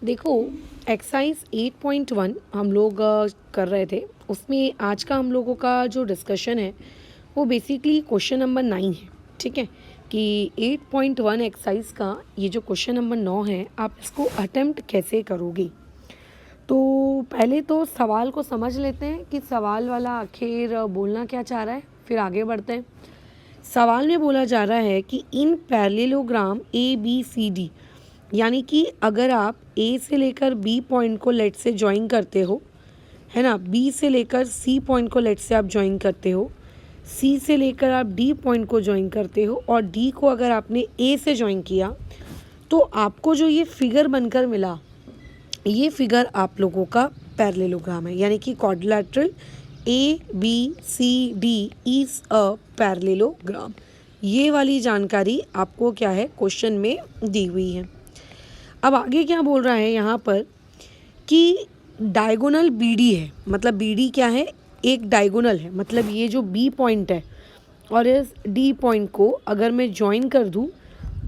देखो, एक्सरसाइज 8.1 हम लोग कर रहे थे। उसमें आज का हम लोगों का जो डिस्कशन है वो बेसिकली क्वेश्चन नंबर 9 है। ठीक है कि 8.1 एक्सरसाइज का ये जो क्वेश्चन नंबर 9 है, आप इसको अटेम्प्ट कैसे करोगे। तो पहले तो सवाल को समझ लेते हैं कि सवाल वाला आखिर बोलना क्या चाह रहा है, फिर आगे बढ़ते हैं। सवाल में बोला जा रहा है कि in parallelogram A B C D, यानी कि अगर आप ए से लेकर बी पॉइंट को लेट से ज्वाइन करते हो, है ना, बी से लेकर सी पॉइंट को लेट से आप ज्वाइन करते हो, सी से लेकर आप डी पॉइंट को ज्वाइन करते हो और डी को अगर आपने ए से ज्वाइन किया, तो आपको जो ये फिगर बनकर मिला, ये फिगर आप लोगों का पैरेललोग्राम है। यानी कि quadrilateral A B C D is a parallelogram. ये वाली जानकारी आपको क्या है, क्वेश्चन में दी हुई है। अब आगे क्या बोल रहा है यहाँ पर कि डायगोनल बी डी है। मतलब बी डी क्या है, एक डायगोनल है। मतलब ये जो बी पॉइंट है और इस डी पॉइंट को अगर मैं ज्वाइन कर दूँ,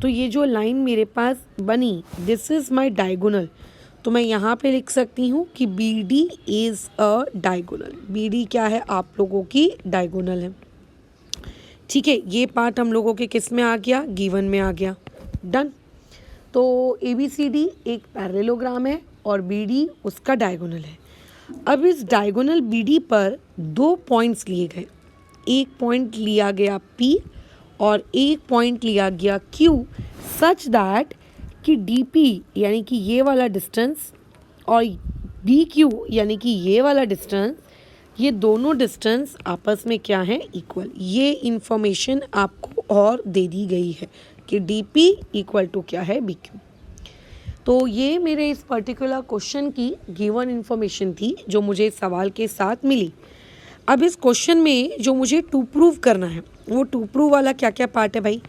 तो ये जो लाइन मेरे पास बनी, दिस इज़ माय डायगोनल। तो मैं यहाँ पे लिख सकती हूँ कि B D is a diagonal. B D क्या है, आप लोगों की डायगोनल है। ठीक है, ये पार्ट हम लोगों के किस में आ गया, गिवन में आ गया। डन। तो ए बी सी डी एक पैरेललोग्राम है और बी डी उसका डायगोनल है। अब इस डायगोनल बी डी पर दो पॉइंट्स लिए गए। एक पॉइंट लिया गया P और एक पॉइंट लिया गया Q, सच दैट कि डी पी यानी कि ये वाला डिस्टेंस और बी क्यू यानी कि ये वाला डिस्टेंस, ये दोनों डिस्टेंस आपस में क्या है, इक्वल। ये इंफॉर्मेशन आपको और दे दी गई है कि डी पी इक्वल टू क्या है, बी क्यू। तो ये मेरे इस पर्टिकुलर क्वेश्चन की गिवन इन्फॉर्मेशन थी जो मुझे इस सवाल के साथ मिली। अब इस क्वेश्चन में जो मुझे टू प्रूव करना है, वो टू प्रूव वाला क्या क्या पार्ट है भाई।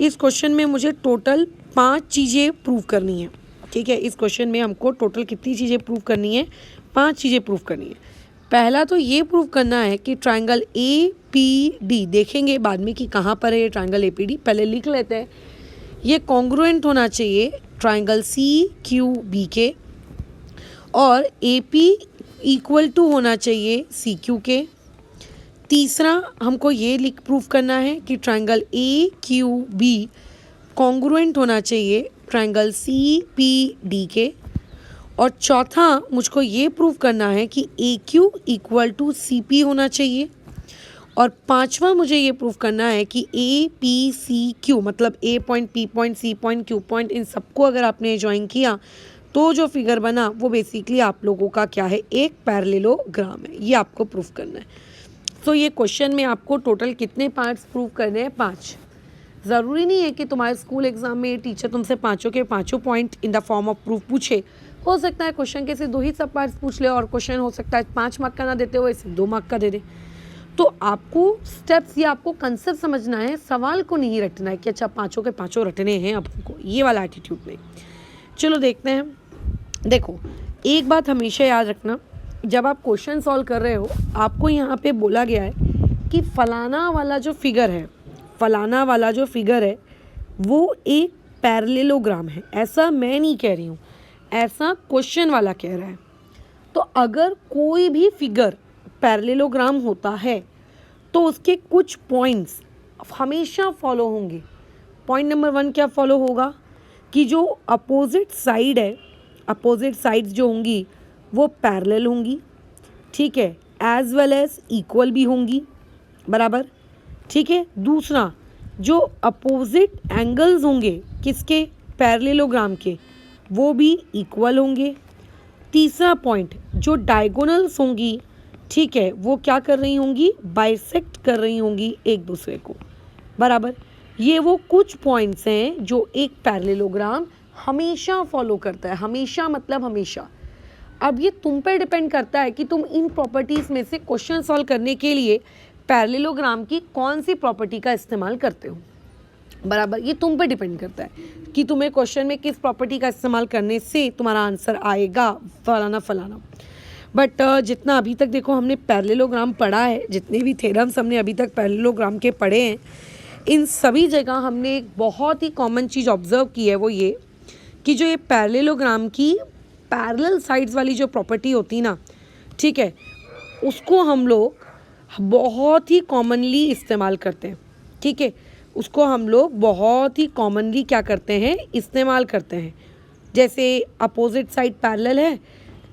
इस क्वेश्चन में मुझे टोटल 5 चीज़ें प्रूव करनी है। ठीक है, इस क्वेश्चन में हमको टोटल कितनी चीज़ें प्रूव करनी है, 5 चीज़ें प्रूव करनी है। पहला तो ये प्रूव करना है कि ट्रायंगल ए पी डी, देखेंगे बाद में कि कहाँ पर है ये ट्रायंगल ए पी डी, पहले लिख लेते हैं। ये कॉन्ग्रुएंट होना चाहिए ट्रायंगल सी क्यू बी के, और ए पी इक्वल टू होना चाहिए सी क्यू के। तीसरा हमको ये लिख प्रूव करना है कि triangle A Q B congruent होना चाहिए ट्रायंगल सी पी डी के। और चौथा मुझको ये प्रूव करना है कि A Q equal to C P होना चाहिए। और पांचवा मुझे ये प्रूव करना है कि ए पी सी क्यू, मतलब A point, P point, C point, Q point, इन सबको अगर आपने ज्वाइन किया तो जो फिगर बना वो बेसिकली आप लोगों का क्या है, एक पैरेललोग्राम है। ये आपको प्रूव करना है। तो ये क्वेश्चन में आपको टोटल कितने पार्ट्स प्रूव करने हैं, 5। ज़रूरी नहीं है कि तुम्हारे स्कूल एग्जाम में टीचर तुमसे पाँचों के पाँचों point in the form of proof पूछे। हो सकता है क्वेश्चन के सिर्फ 2 ही सब पार्ट्स पूछ ले और क्वेश्चन हो सकता है 5 मार्क का ना देते हुए सिर्फ 2 मार्क का दे दे। तो आपको स्टेप्स या आपको कंसेप्ट समझना है, सवाल को नहीं रटना है कि अच्छा पाँचों के पाँचों रटने हैं अब हमको, ये वाला एटीट्यूड नहीं। चलो देखते हैं। देखो, एक बात हमेशा याद रखना, जब आप क्वेश्चन सॉल्व कर रहे हो, आपको यहाँ पे बोला गया है कि फलाना वाला जो फिगर है, फलाना वाला जो फिगर है वो एक पैरेललोग्राम है। ऐसा मैं नहीं कह रही हूँ, ऐसा क्वेश्चन वाला कह रहा है। तो अगर कोई भी फिगर पैरेललोग्राम होता है तो उसके कुछ पॉइंट्स हमेशा फॉलो होंगे। पॉइंट नंबर 1 क्या फॉलो होगा कि जो अपोजिट साइड है, अपोजिट साइड्स जो होंगी वो पैरेलल होंगी। ठीक है, एज वेल एज इक्वल भी होंगी, बराबर। ठीक है, दूसरा जो अपोजिट एंगल्स होंगे किसके, पैरेललोग्राम के, वो भी इक्वल होंगे। तीसरा पॉइंट, जो डायगोनल्स होंगी, ठीक है, वो क्या कर रही होंगी, बाइसेक्ट कर रही होंगी एक दूसरे को, बराबर। ये वो कुछ पॉइंट्स हैं जो एक पैरेललोग्राम हमेशा फॉलो करता है। हमेशा मतलब हमेशा। अब ये तुम पे डिपेंड करता है कि तुम इन प्रॉपर्टीज़ में से क्वेश्चन सॉल्व करने के लिए पैरेललोग्राम की कौन सी प्रॉपर्टी का इस्तेमाल करते हो, बराबर। ये तुम पे डिपेंड करता है कि तुम्हें क्वेश्चन में किस प्रॉपर्टी का इस्तेमाल करने से तुम्हारा आंसर आएगा, फलाना फलाना। बट जितना अभी तक देखो हमने पैरेललोग्राम पढ़ा है, जितने भी थ्योरम्स हमने अभी तक पैरेललोग्राम के पढ़े हैं, इन सभी जगह हमने एक बहुत ही कॉमन चीज़ ऑब्जर्व की है, वो ये कि जो ये पैरेललोग्राम की पैरेलल साइड्स वाली जो प्रॉपर्टी होती ना, ठीक है, उसको हम लोग बहुत ही कॉमनली इस्तेमाल करते हैं, ठीक है, उसको हम लोग बहुत ही कॉमनली क्या करते हैं, इस्तेमाल करते हैं। जैसे अपोजिट साइड पैरेलल है,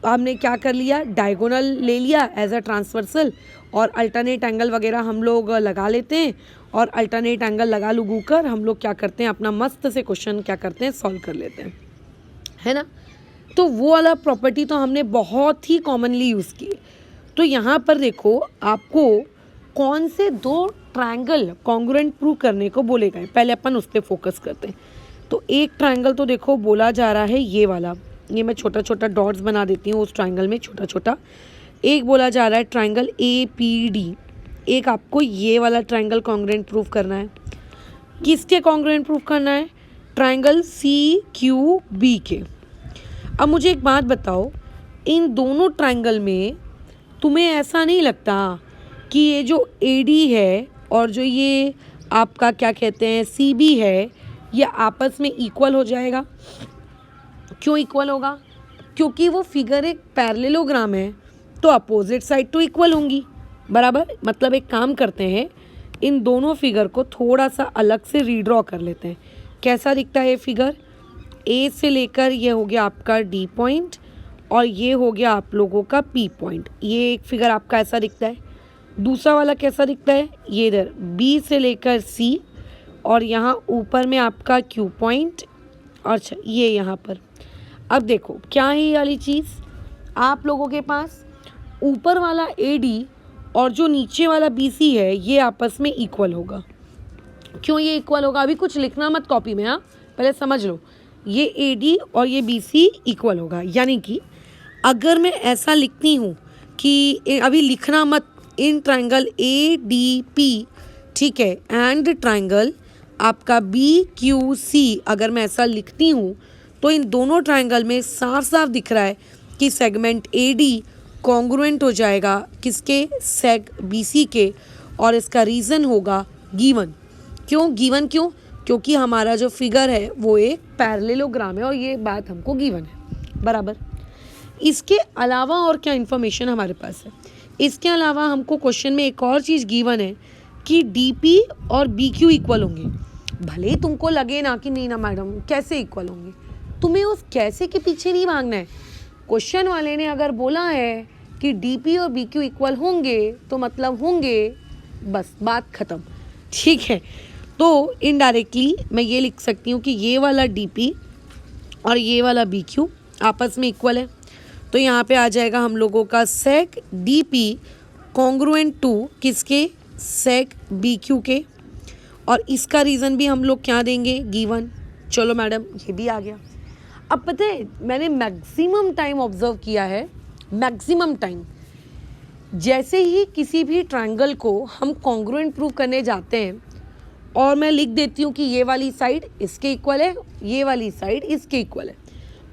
हमने क्या कर लिया, डायगोनल ले लिया एज अ ट्रांसवर्सल, और अल्टरनेट एंगल वगैरह हम लोग लगा लेते हैं, और अल्टरनेट एंगल लगा लुगू कर हम लोग क्या करते हैं, अपना मस्त से क्वेश्चन क्या करते हैं, सॉल्व कर लेते हैं, है ना। तो वो वाला प्रॉपर्टी तो हमने बहुत ही कॉमनली यूज़ की। तो यहाँ पर देखो आपको कौन से दो ट्रायंगल कॉन्ग्रुएंट प्रूव करने को बोले गए, पहले अपन उस पर फोकस करते हैं। तो एक ट्रायंगल तो देखो बोला जा रहा है ये वाला, ये मैं छोटा छोटा डॉट्स बना देती हूँ उस ट्रायंगल में छोटा छोटा। एक बोला जा रहा है ट्रायंगल APD, एक आपको ये वाला ट्रायंगल कॉन्ग्रुएंट प्रूव करना है। किसके कॉन्ग्रुएंट प्रूव करना है, ट्रायंगल CQB के। अब मुझे एक बात बताओ, इन दोनों ट्रायंगल में तुम्हें ऐसा नहीं लगता कि ये जो AD है और जो ये आपका क्या कहते हैं CB है, ये आपस में इक्वल हो जाएगा? क्यों इक्वल होगा? क्योंकि वो फिगर एक पैरेललोग्राम है, तो अपोजिट साइड तो इक्वल होंगी, बराबर। मतलब एक काम करते हैं, इन दोनों फिगर को थोड़ा सा अलग से रीड्रॉ कर लेते हैं। कैसा दिखता है ये फिगर, A से लेकर ये हो गया आपका D पॉइंट, और ये हो गया आप लोगों का P पॉइंट। ये एक फिगर आपका ऐसा दिखता है। दूसरा वाला कैसा दिखता है, ये इधर B से लेकर C, और यहाँ ऊपर में आपका Q पॉइंट, अच्छा ये यहाँ पर। अब देखो क्या है ये वाली चीज़, आप लोगों के पास ऊपर वाला AD और जो नीचे वाला BC है ये आपस में इक्वल होगा। क्यों ये इक्वल होगा, अभी कुछ लिखना मत कॉपी में, हाँ पहले समझ लो। ये AD और ये BC इक्वल होगा, यानी कि अगर मैं ऐसा लिखती हूँ कि अभी लिखना मत, इन ट्रायंगल ADP, ठीक है, एंड ट्रायंगल आपका BQC, अगर मैं ऐसा लिखती हूँ तो इन दोनों ट्रायंगल में साफ साफ दिख रहा है कि सेगमेंट AD कॉन्ग्रुएंट हो जाएगा किसके, सेग BC के, और इसका रीज़न होगा गिवन। क्यों गिवन, क्यों, क्योंकि हमारा जो फिगर है वो एक पैरेललोग्राम है और ये बात हमको गिवन है, बराबर। इसके अलावा और क्या इन्फॉर्मेशन हमारे पास है, इसके अलावा हमको क्वेश्चन में एक और चीज़ गिवन है कि DP और BQ इक्वल होंगे। भले ही तुमको लगे ना कि नहीं ना मैडम कैसे इक्वल होंगे, तुम्हें उस कैसे के पीछे नहीं भागना है। क्वेश्चन वाले ने अगर बोला है कि DP और BQ इक्वल होंगे तो मतलब होंगे, बस बात ख़त्म, ठीक है। तो इनडायरेक्टली मैं ये लिख सकती हूँ कि ये वाला DP और ये वाला BQ आपस में इक्वल है। तो यहाँ पे आ जाएगा हम लोगों का सेक DP कॉन्ग्रुएंट टू किसके, सेक BQ के, और इसका रीज़न भी हम लोग क्या देंगे, गिवन। चलो मैडम ये भी आ गया। अब पता है मैंने मैक्सिमम टाइम ऑब्जर्व किया है, मैक्सिमम टाइम जैसे ही किसी भी ट्रायंगल को हम कॉन्ग्रुएंट प्रूव करने जाते हैं और मैं लिख देती हूँ कि ये वाली साइड इसके इक्वल है, ये वाली साइड इसके इक्वल है,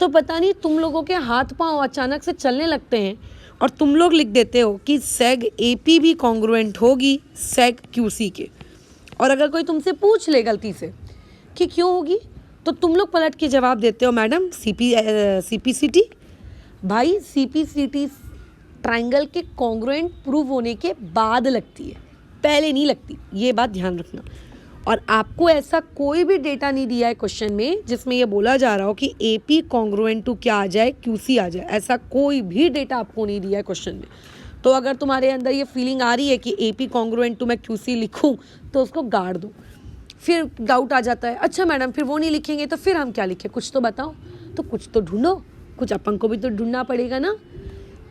तो पता नहीं तुम लोगों के हाथ पांव अचानक से चलने लगते हैं और तुम लोग लिख देते हो कि सेग AP भी कॉन्ग्रुएंट होगी सेग QC के। और अगर कोई तुमसे पूछ ले गलती से कि क्यों होगी, तो तुम लोग पलट के जवाब देते हो मैडम CPCT। भाई CPCT ट्रायंगल के कॉन्ग्रुएंट प्रूव होने के बाद लगती है, पहले नहीं लगती, ये बात ध्यान रखना। और आपको ऐसा कोई भी डेटा नहीं दिया है क्वेश्चन में जिसमें ये बोला जा रहा हो कि AP कॉन्ग्रुएंट टू क्या आ जाए, QC आ जाए, ऐसा कोई भी डेटा आपको नहीं दिया है क्वेश्चन में। तो अगर तुम्हारे अंदर ये फीलिंग आ रही है कि AP कॉन्ग्रुएंट टू मैं QC लिखूं, तो उसको गाड़ दो। फिर डाउट आ जाता है, अच्छा मैडम फिर वो नहीं लिखेंगे तो फिर हम क्या लिखें, कुछ तो बताओ। तो कुछ तो ढूंढो, कुछ अपन को भी तो ढूंढना पड़ेगा ना।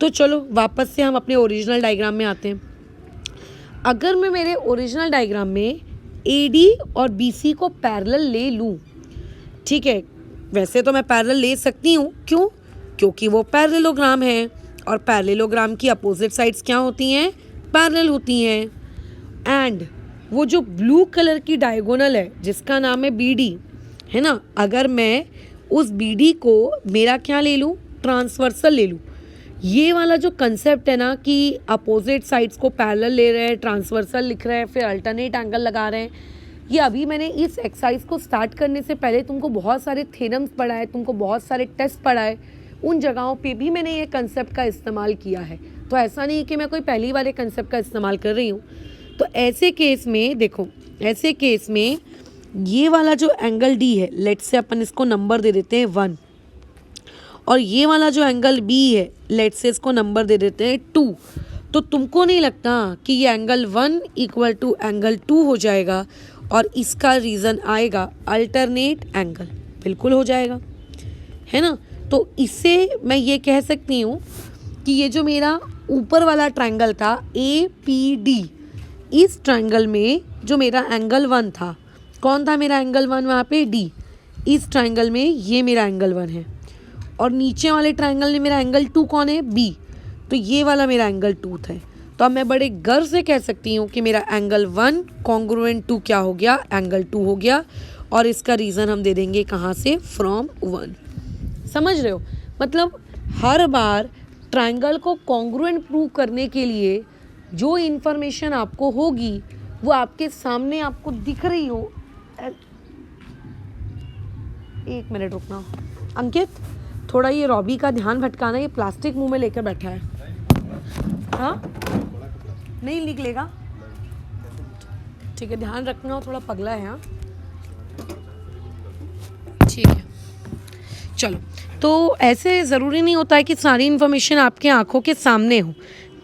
तो चलो वापस से हम अपने ओरिजिनल डायग्राम में आते हैं। अगर मैं मेरे ओरिजिनल डायग्राम में AD और BC को पैरेलल ले लूँ, ठीक है, वैसे तो मैं पैरेलल ले सकती हूँ, क्यों, क्योंकि वो पैरेललोग्राम है और पैरेललोग्राम की अपोजिट साइड्स क्या होती हैं, पैरेलल होती हैं। एंड वो जो ब्लू कलर की डायगोनल है जिसका नाम है BD, है ना, अगर मैं उस BD को मेरा क्या ले लूँ, ट्रांसवर्सल ले लूँ। ये वाला जो कंसेप्ट है ना कि अपोजिट साइड्स को पैरेलल ले रहे हैं, ट्रांसवर्सल लिख रहे हैं, फिर अल्टरनेट एंगल लगा रहे हैं, ये अभी मैंने इस एक्सरसाइज को स्टार्ट करने से पहले तुमको बहुत सारे थ्योरम्स पढ़ा है, तुमको बहुत सारे टेस्ट पढ़ा है, उन जगहों पे भी मैंने ये कंसेप्ट का इस्तेमाल किया है। तो ऐसा नहीं कि मैं कोई पहली वाले कंसेप्ट का इस्तेमाल कर रही हूँ। तो ऐसे केस में देखो, ऐसे केस में ये वाला जो एंगल डी है, लेट्स से अपन इसको नंबर दे देते हैं 1, और ये वाला जो एंगल बी है, लेट्स से इसको नंबर दे देते हैं 2। तो तुमको नहीं लगता कि ये एंगल 1 इक्वल टू एंगल 2 हो जाएगा और इसका रीज़न आएगा अल्टरनेट एंगल? बिल्कुल हो जाएगा, है ना। तो इससे मैं ये कह सकती हूँ कि ये जो मेरा ऊपर वाला ट्रायंगल था ए पी डी, इस ट्रायंगल में जो मेरा एंगल 1 था, कौन था मेरा एंगल 1 वहाँ पे? डी। इस ट्रायंगल में ये मेरा एंगल 1 है, और नीचे वाले ट्रायंगल में मेरा एंगल 2 कौन है? बी। तो ये वाला मेरा एंगल 2 था। तो अब मैं बड़े गर्व से कह सकती हूँ कि मेरा एंगल 1 कॉन्ग्रुएंट टू क्या हो गया? एंगल 2 हो गया। और इसका रीज़न हम दे देंगे कहाँ से? फ्रॉम 1। समझ रहे हो? मतलब हर बार ट्रायंगल को कॉन्ग्रुएंट प्रूव करने के लिए जो इन्फॉर्मेशन आपको होगी वो आपके सामने आपको दिख रही हो। एक मिनट रुकना अंकित, थोड़ा ये रॉबी का ध्यान भटकाना, ये प्लास्टिक मुंह में लेकर बैठा है। हाँ, नहीं निकलेगा, ठीक है, ध्यान रखना, थोड़ा पगला है। हाँ ठीक है, चलो। तो ऐसे ज़रूरी नहीं होता है कि सारी इन्फॉर्मेशन आपके आंखों के सामने हो।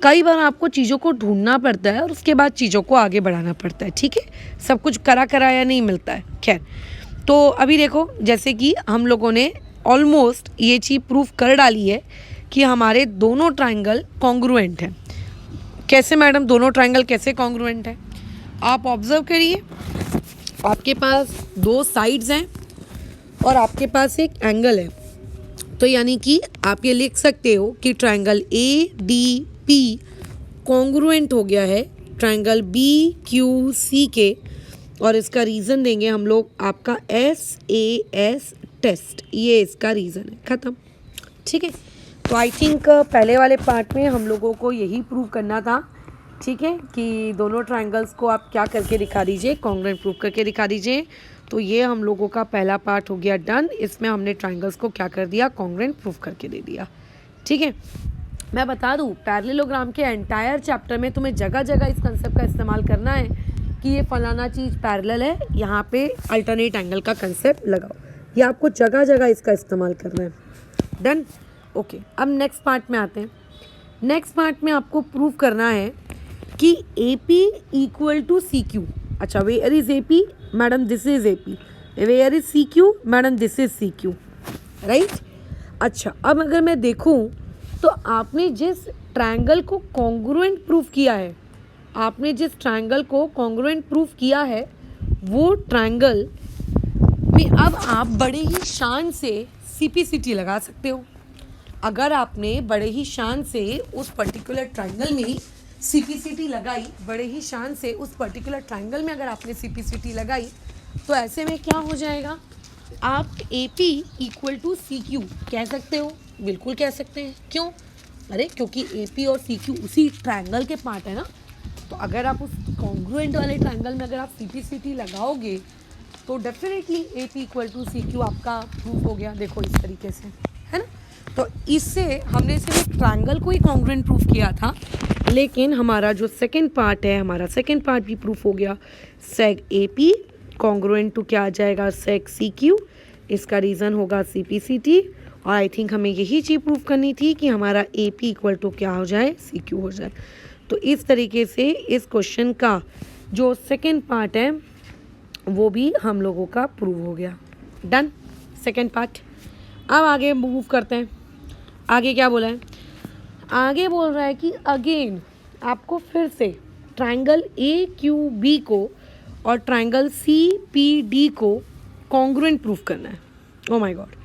कई बार आपको चीज़ों को ढूंढना पड़ता है और उसके बाद चीज़ों को आगे बढ़ाना पड़ता है। ठीक है, सब कुछ करा कराया नहीं मिलता है। खैर, तो अभी देखो, जैसे कि हम लोगों ने ऑलमोस्ट ये चीज़ प्रूफ कर डाली है कि हमारे दोनों ट्रायंगल कॉन्ग्रुएंट हैं। कैसे मैडम दोनों ट्रायंगल कैसे कॉन्ग्रुएंट है? आप ऑब्जर्व करिए, आपके पास 2 साइड्स हैं और आपके पास एक एंगल है। तो यानी कि आप ये लिख सकते हो कि triangle A D P congruent हो गया है ट्रायंगल बी क्यू सी के, और इसका रीज़न देंगे हम लोग आपका SAS टेस्ट। ये इसका रीज़न है, ख़त्म। ठीक है, तो आई थिंक पहले वाले पार्ट में हम लोगों को यही प्रूव करना था। ठीक है, कि दोनों ट्रायंगल्स को आप क्या करके दिखा दीजिए? कॉन्ग्रुएंट प्रूव करके दिखा दीजिए। तो ये हम लोगों का पहला पार्ट हो गया डन। इसमें हमने ट्रायंगल्स को क्या कर दिया? कॉन्ग्रुएंट प्रूव करके दे दिया। ठीक है, मैं बता दूं, पैरेललोग्राम के एंटायर चैप्टर में तुम्हें जगह जगह इस कंसेप्ट का इस्तेमाल करना है कि ये फलाना चीज़ पैरेलल है, यहाँ पे अल्टरनेट एंगल का कंसेप्ट लगाओ। ये आपको जगह जगह इसका इस्तेमाल करना है। Done, okay. अब नेक्स्ट पार्ट में आते हैं। नेक्स्ट पार्ट में आपको प्रूव करना है कि AP इक्वल टू CQ। अच्छा, where is AP? Madam this is AP। Where is CQ? Madam this is CQ, right. अच्छा, अब अगर मैं देखूं तो आपने जिस ट्रायंगल को कॉन्ग्रुएंट प्रूव किया है, आपने जिस ट्रायंगल को कॉन्ग्रुएंट प्रूव किया है, वो ट्रायंगल में अब आप बड़े ही शान से CPCT लगा सकते हो। अगर आपने बड़े ही शान से उस पर्टिकुलर ट्रायंगल में CPCT लगाई, बड़े ही शान से उस पर्टिकुलर ट्रायंगल में अगर आपने CPCT लगाई, तो ऐसे में क्या हो जाएगा? आप AP इक्वल टू CQ कह सकते हो। बिल्कुल कह सकते हैं। क्यों? अरे क्योंकि AP और CQ उसी ट्रायंगल के पार्ट है ना। तो अगर आप उस कॉन्ग्रुएंट वाले ट्रायंगल में अगर आप CPCT लगाओगे तो definitely AP equal to CQ आपका प्रूफ हो गया। देखो इस तरीके से, है ना। तो इससे हमने सिर्फ एक ट्रायंगल को ही कॉन्ग्रुएंट प्रूफ किया था, लेकिन हमारा जो सेकंड पार्ट है, हमारा सेकंड पार्ट भी प्रूफ हो गया। सेग AP कॉन्ग्रुएंट टू क्या आ जाएगा? सेग CQ। इसका रीज़न होगा CPCT। और आई थिंक हमें यही चीज़ प्रूफ करनी थी कि हमारा AP इक्वल टू क्या हो जाए? CQ हो जाए। तो इस तरीके से इस क्वेश्चन का जो सेकंड पार्ट है वो भी हम लोगों का प्रूव हो गया। Done, second part. अब आगे मूव करते हैं। आगे क्या बोला है? आगे बोल रहा है कि अगेन आपको फिर से ट्रायंगल AQB को और ट्रायंगल CPD को कॉन्ग्रुएंट प्रूफ करना है। Oh my God.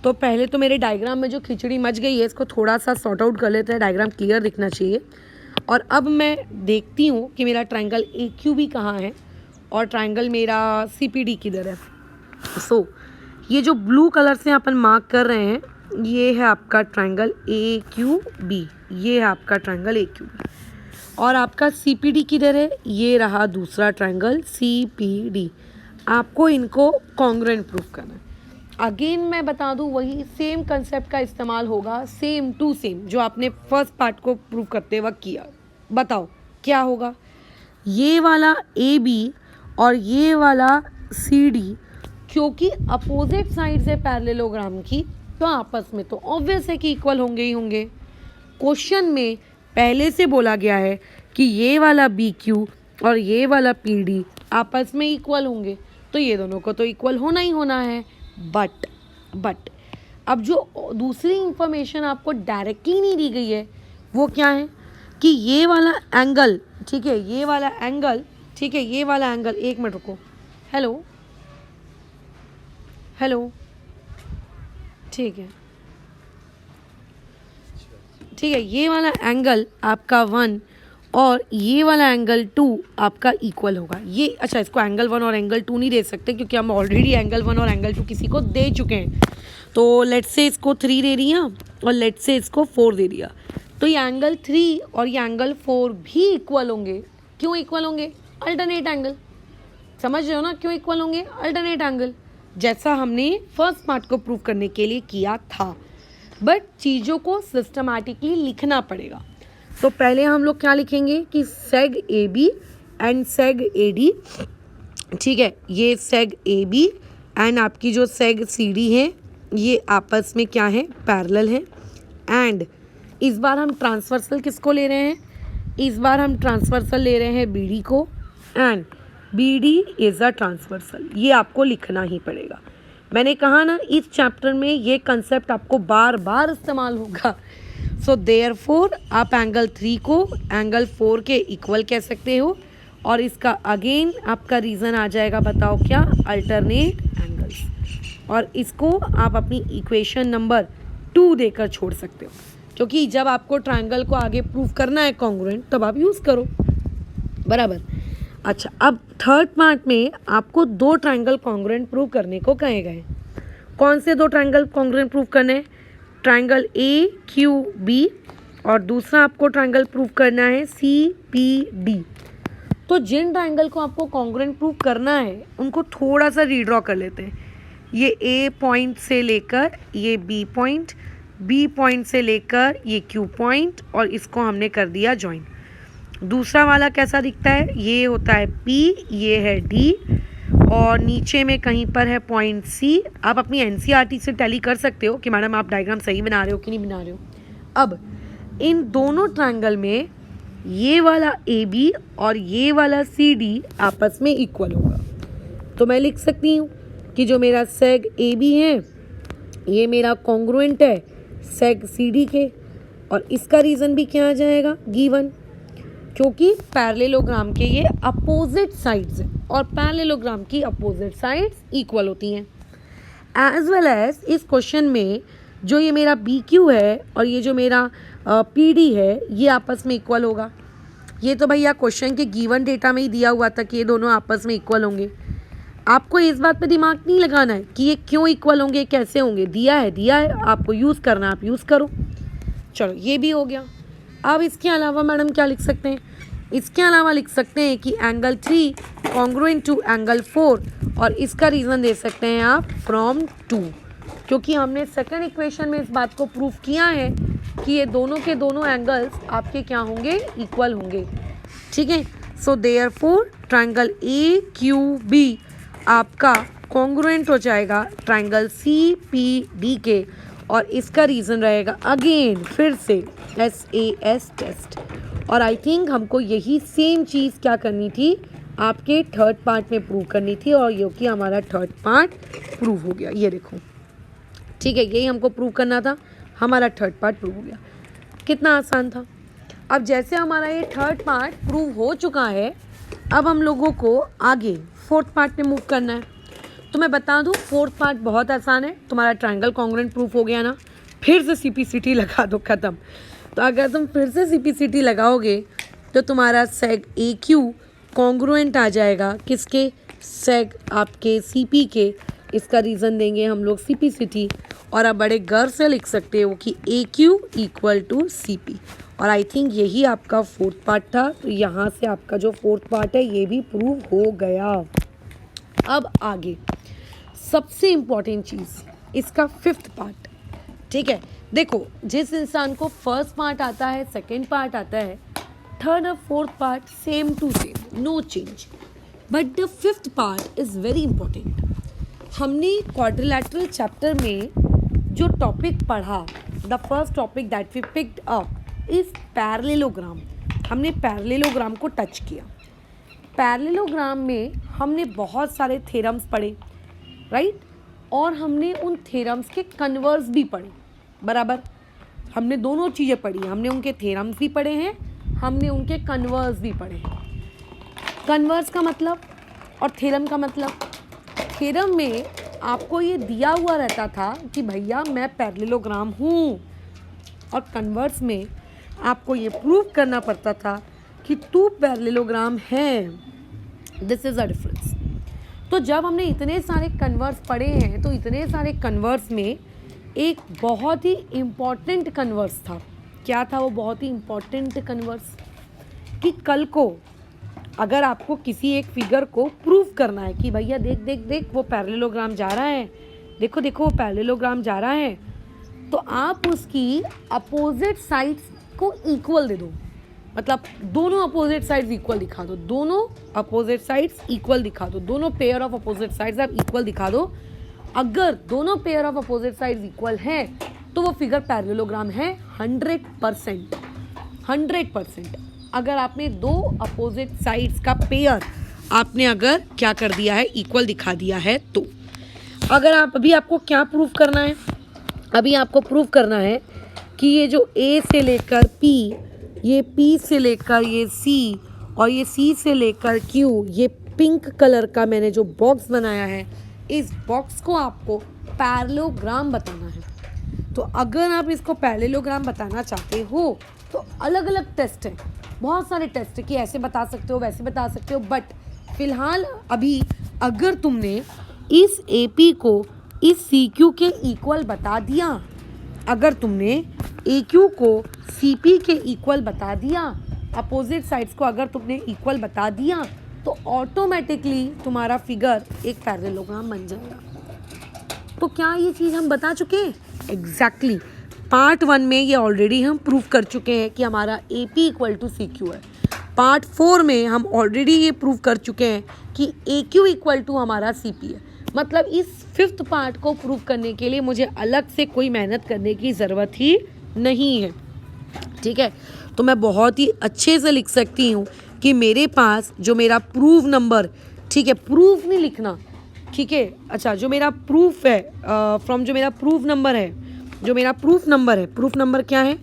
तो पहले तो मेरे डायग्राम में जो खिचड़ी मच गई है, इसको थोड़ा सा सॉर्ट आउट कर लेते हैं। डायग्राम क्लियर दिखना चाहिए। और अब मैं देखती हूँ कि मेरा ट्रायंगल AQB कहाँ है और ट्रायंगल मेरा CPD किधर है। सो ये जो ब्लू कलर से अपन मार्क कर रहे हैं, ये है आपका ट्रायंगल AQB। ये है आपका ट्रायंगल AQB। और आपका CPD किधर है? ये रहा दूसरा ट्रायंगल CPD। आपको इनको कॉन्ग्रुएंट प्रूफ करना है। अगेन मैं बता दूं, वही सेम कंसेप्ट का इस्तेमाल होगा, सेम टू सेम जो आपने फर्स्ट पार्ट को प्रूव करते वक्त किया। बताओ क्या होगा। ये वाला ए बी और ये वाला सी डी क्योंकि अपोजिट साइड से पैरेललोग्राम की, तो आपस में तो ऑब्वियस है कि इक्वल होंगे ही होंगे। क्वेश्चन में पहले से बोला गया है कि ये वाला बी क्यू और ये वाला पी डी आपस में इक्वल होंगे, तो ये दोनों को तो इक्वल होना ही होना है। बट अब जो दूसरी इंफॉर्मेशन आपको डायरेक्टली नहीं दी गई है वो क्या है कि ये वाला एंगल, ठीक है, ये वाला एंगल, ठीक है, ये वाला एंगल, एक मिनट रुको, हेलो हेलो, ठीक है ठीक है, ये वाला एंगल आपका 1 और ये वाला एंगल 2 आपका इक्वल होगा। ये अच्छा, इसको एंगल 1 और एंगल 2 नहीं दे सकते क्योंकि हम ऑलरेडी एंगल 1 और एंगल 2 किसी को दे चुके हैं। तो लेट्स से इसको 3 दे दिया और लेट्स से इसको 4 दे दिया, तो ये एंगल 3 और ये एंगल 4 भी इक्वल होंगे। क्यों इक्वल होंगे? Alternate angle. समझ रहे हो ना क्यों इक्वल होंगे? अल्टरनेट एंगल, जैसा हमने फर्स्ट पार्ट को प्रूव करने के लिए किया था। बट चीज़ों को सिस्टमैटिकली लिखना पड़ेगा। तो पहले हम लोग क्या लिखेंगे कि seg A B and seg A D, ठीक है, ये सेग ए बी एंड आपकी जो सेग सी डी है ये आपस में क्या है? पैरेलल है। एंड इस बार हम ट्रांसवर्सल किसको ले रहे हैं? इस बार हम ट्रांसवर्सल ले रहे हैं बी डी को, and B D is a transversal. ये आपको लिखना ही पड़ेगा। मैंने कहा ना इस चैप्टर में ये कंसेप्ट आपको बार बार इस्तेमाल होगा। सो देयरफॉर आप एंगल 3 को एंगल 4 के इक्वल कह सकते हो, और इसका अगेन आपका रीज़न आ जाएगा, बताओ क्या? Alternate angles. और इसको आप अपनी इक्वेशन नंबर 2 देकर छोड़ सकते हो, क्योंकि जब आपको ट्रायंगल को आगे प्रूव करना है कॉन्ग्रुएंट, तब आप यूज़ करो, बराबर। अच्छा, अब थर्ड पार्ट में आपको 2 ट्रायंगल कॉन्ग्रुएंट प्रूव करने को कहे गए। कौन से 2 ट्रायंगल कॉन्ग्रुएंट प्रूव करने? ट्रायंगल ए क्यू बी और दूसरा आपको ट्रायंगल प्रूव करना है सी पी डी। तो जिन ट्रायंगल को आपको कॉन्ग्रुएंट प्रूव करना है उनको थोड़ा सा रीड्रॉ कर लेते हैं। ये ए पॉइंट से लेकर ये बी पॉइंट से लेकर ये क्यू पॉइंट, और इसको हमने कर दिया ज्वाइन। दूसरा वाला कैसा दिखता है? ये होता है P, ये है D, और नीचे में कहीं पर है पॉइंट C। आप अपनी NCERT से टैली कर सकते हो कि मैडम आप डायग्राम सही बना रहे हो कि नहीं बना रहे हो। अब इन दोनों ट्रायंगल में ये वाला AB और ये वाला CD आपस में इक्वल होगा। तो मैं लिख सकती हूँ कि जो मेरा सेग AB है ये मेरा कॉन्ग्रुएंट है सेग CD के, और इसका रीज़न भी क्या आ जाएगा? गिवन, क्योंकि पैरेललोग्राम के ये अपोजिट साइड्स हैं और पैरेललोग्राम की अपोजिट साइड्स इक्वल होती हैं। एज वेल एज इस क्वेश्चन में जो ये मेरा बी क्यू है और ये जो मेरा पी डी है ये आपस में इक्वल होगा। ये तो भैया क्वेश्चन के गिवन डेटा में ही दिया हुआ था कि ये दोनों आपस में इक्वल होंगे। आपको इस बात पे दिमाग नहीं लगाना है कि ये क्यों इक्वल होंगे, कैसे होंगे। दिया है, आपको यूज़ करना है, आप यूज़ करो। चलो, ये भी हो गया। अब इसके अलावा मैडम क्या लिख सकते हैं? इसके अलावा लिख सकते हैं कि एंगल 3 कॉन्ग्रुएंट टू एंगल 4, और इसका रीज़न दे सकते हैं आप फ्रॉम 2, क्योंकि हमने सेकंड इक्वेशन में इस बात को प्रूव किया है कि ये दोनों के दोनों एंगल्स आपके क्या होंगे? इक्वल होंगे। ठीक है, so therefore triangle A Q B आपका कॉन्ग्रुएंट हो जाएगा ट्रायंगल सी पी डी के, और इसका रीज़न रहेगा अगेन फिर से SAS टेस्ट। और आई थिंक हमको यही सेम चीज़ क्या करनी थी? आपके थर्ड पार्ट में प्रूव करनी थी, और ये कि हमारा थर्ड पार्ट प्रूव हो गया। ये देखो, ठीक है, यही हमको प्रूव करना था, हमारा थर्ड पार्ट प्रूव हो गया। कितना आसान था। अब जैसे हमारा ये थर्ड पार्ट प्रूव हो चुका है, अब हम लोगों को आगे फोर्थ पार्ट में मूव करना है। तो मैं बता दूं, फोर्थ पार्ट बहुत आसान है। तुम्हारा ट्रायंगल कॉन्ग्रुएंट प्रूफ हो गया ना, फिर से CPCT लगा दो, ख़त्म। तो अगर तुम फिर से CPCT लगाओगे तो तुम्हारा सेग AQ कॉन्ग्रुएंट आ जाएगा किसके? सेग आपके CP के। इसका रीज़न देंगे हम लोग CPCT, और आप बड़े गर्व से लिख सकते हो कि AQ इक्वल टू CP। और आई थिंक यही आपका फोर्थ पार्ट था। तो यहाँ से आपका जो फोर्थ पार्ट है ये भी प्रूव हो गया। अब आगे सबसे इम्पॉर्टेंट चीज़, इसका 5th पार्ट। ठीक है, देखो जिस इंसान को फर्स्ट पार्ट आता है, सेकंड पार्ट आता है, थर्ड और fourth part same to same, no change, but the 5th part is very important. हमने क्वाड्रिलैटरल चैप्टर में जो टॉपिक पढ़ा, the first topic that we picked up is parallelogram. हमने पैरेललोग्राम को टच किया। पैरेललोग्राम में हमने बहुत सारे थ्योरम्स पढ़े, राइट, और हमने उन थ्योरम्स के कन्वर्स भी पढ़े, बराबर। हमने दोनों चीज़ें पढ़ी, हमने उनके थ्योरम्स भी पढ़े हैं, हमने उनके कन्वर्स भी पढ़े हैं। कन्वर्स का मतलब और थ्योरम का मतलब, थ्योरम में आपको ये दिया हुआ रहता था कि भैया मैं पैरेललोग्राम हूँ, और कन्वर्स में आपको ये प्रूव करना पड़ता था कि तू पैरेललोग्राम है। This is a difference. तो जब हमने इतने सारे कन्वर्स पढ़े हैं, तो इतने सारे कन्वर्स में एक बहुत ही इम्पॉर्टेंट कन्वर्स था। क्या था वो बहुत ही इम्पॉर्टेंट कन्वर्स? कि कल को अगर आपको किसी एक फिगर को प्रूव करना है कि भैया देख देख देख वो पैरेललोग्राम जा रहा है, देखो देखो वो पैरेललोग्राम जा रहा है, तो आप उसकी अपोजिट साइड्स को इक्वल दे दो। मतलब दोनों अपोजिट साइड्स इक्वल दिखा दो, दोनों अपोजिट साइड्स इक्वल दिखा दो, दोनों पेयर ऑफ अपोजिट साइड्स आप इक्वल दिखा दो। अगर दोनों pair of opposite sides equal हैं तो वो फिगर पैरेललोग्राम है 100%। 100%। अगर आपने दो अपोजिट साइड्स का पेयर आपने अगर क्या कर दिया है, इक्वल दिखा दिया है, तो अगर आप अभी आपको क्या प्रूव करना है, अभी आपको प्रूव करना है कि ये जो A से लेकर P, ये P से लेकर ये C और ये C से लेकर Q, ये पिंक कलर का मैंने जो बॉक्स बनाया है, इस बॉक्स को आपको पैरेललोग्राम बताना है। तो अगर आप इसको पैरेललोग्राम बताना चाहते हो तो अलग अलग टेस्ट है, बहुत सारे टेस्ट है कि ऐसे बता सकते हो, वैसे बता सकते हो, बट फिलहाल अभी अगर तुमने इस AP को इस CQ के इक्वल बता दिया, अगर तुमने AQ को CP के इक्वल बता दिया, अपोजिट साइड्स को अगर तुमने इक्वल बता दिया, तो ऑटोमेटिकली तुम्हारा फिगर एक पैरेललोग्राम बन जाएगा। तो क्या ये चीज़ हम बता चुके हैं? एग्जैक्टली पार्ट 1 में ये ऑलरेडी हम प्रूव कर चुके हैं कि हमारा AP इक्वल टू CQ है। पार्ट 4 में हम ऑलरेडी ये प्रूव कर चुके हैं कि AQ इक्वल टू हमारा CP है। मतलब इस 5th पार्ट को प्रूव करने के लिए मुझे अलग से कोई मेहनत करने की ज़रूरत ही नहीं है। ठीक है, तो मैं बहुत ही अच्छे से लिख सकती हूँ कि मेरे पास जो मेरा प्रूव नंबर, ठीक है, प्रूफ नहीं लिखना, ठीक है, अच्छा, जो मेरा प्रूफ है फ्रॉम जो मेरा प्रूफ नंबर है, जो मेरा प्रूफ नंबर है, प्रूफ नंबर क्या है,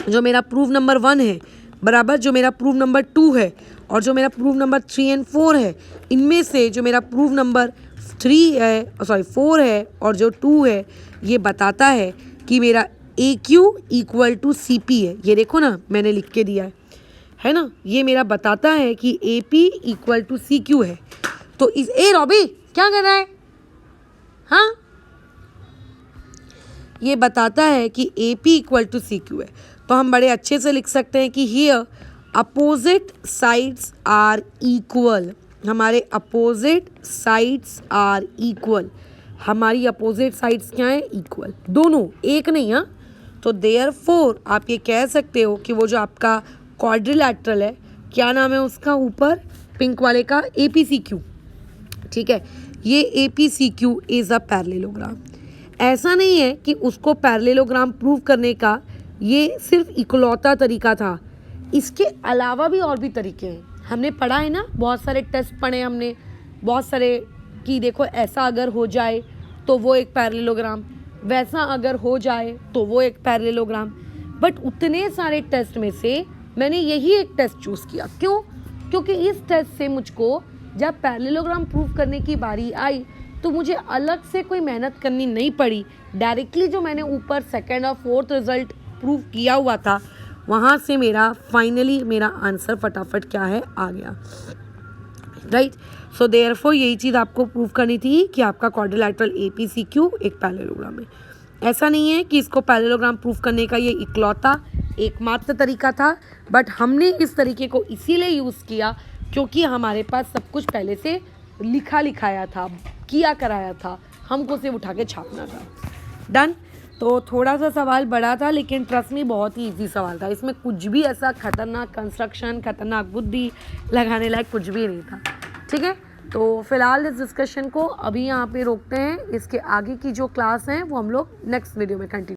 जो मेरा प्रूफ नंबर 1 है, बराबर, जो मेरा प्रूफ नंबर 2 है और जो मेरा प्रूफ नंबर 3 और 4 है, इनमें से जो मेरा प्रूफ नंबर 4 है और जो 2 है, ये बताता है कि मेरा AQ इक्वल टू CP है। ये देखो ना, मैंने लिख के दिया है ना, ये मेरा बताता है कि AP इक्वल टू CQ है। तो इस रॉबी क्या कर रहा है, हाँ, ये बताता है कि AP इक्वल टू CQ है। तो हम बड़े अच्छे से लिख सकते हैं कि here opposite sides are equal, हमारे अपोजिट साइड्स आर इक्वल, हमारी अपोजिट साइड्स क्या है, इक्वल, दोनों, एक नहीं, हाँ। तो देयरफॉर आप ये कह सकते हो कि वो जो आपका क्वाड्रिलैटरल है, क्या नाम है उसका ऊपर पिंक वाले का, APCQ, ठीक है, ये APCQ इज़ अ पैरेललोग्राम। ऐसा नहीं है कि उसको पैरेललोग्राम प्रूव करने का ये सिर्फ इकलौता तरीका था, इसके अलावा भी और भी तरीके हैं। हमने पढ़ा है ना, बहुत सारे टेस्ट पढ़े हमने, बहुत सारे, कि देखो ऐसा अगर हो जाए तो वो एक पैरेललोग्राम, वैसा अगर हो जाए तो वो एक पैरेललोग्राम। बट उतने सारे टेस्ट में से मैंने यही एक टेस्ट चूज़ किया। क्यों? क्योंकि इस टेस्ट से मुझको जब पैरेललोग्राम प्रूव करने की बारी आई तो मुझे अलग से कोई मेहनत करनी नहीं पड़ी। डायरेक्टली जो मैंने ऊपर 2nd और 4th रिजल्ट प्रूव किया हुआ था, वहाँ से मेरा फाइनली मेरा आंसर फटाफट क्या है, आ गया, राइट। सो देयरफॉर यही चीज़ आपको प्रूव करनी थी कि आपका क्वाड्रिलैटरल APCQ एक पैरेललोग्राम है। ऐसा नहीं है कि इसको पैरेललोग्राम प्रूव करने का ये इकलौता एकमात्र तरीका था, बट हमने इस तरीके को इसीलिए यूज़ किया क्योंकि हमारे पास सब कुछ पहले से लिखाया था, किया कराया था, हमको सिर्फ उठा के छापना था। डन। तो थोड़ा सा सवाल बड़ा था, लेकिन ट्रस्ट में बहुत ही इजी सवाल था। इसमें कुछ भी ऐसा खतरनाक कंस्ट्रक्शन, खतरनाक बुद्धि लगाने लायक कुछ भी नहीं था। ठीक है, तो फिलहाल इस डिस्कशन को अभी यहाँ पे रोकते हैं। इसके आगे की जो क्लास है वो हम लोग नेक्स्ट वीडियो में कंटिन्यू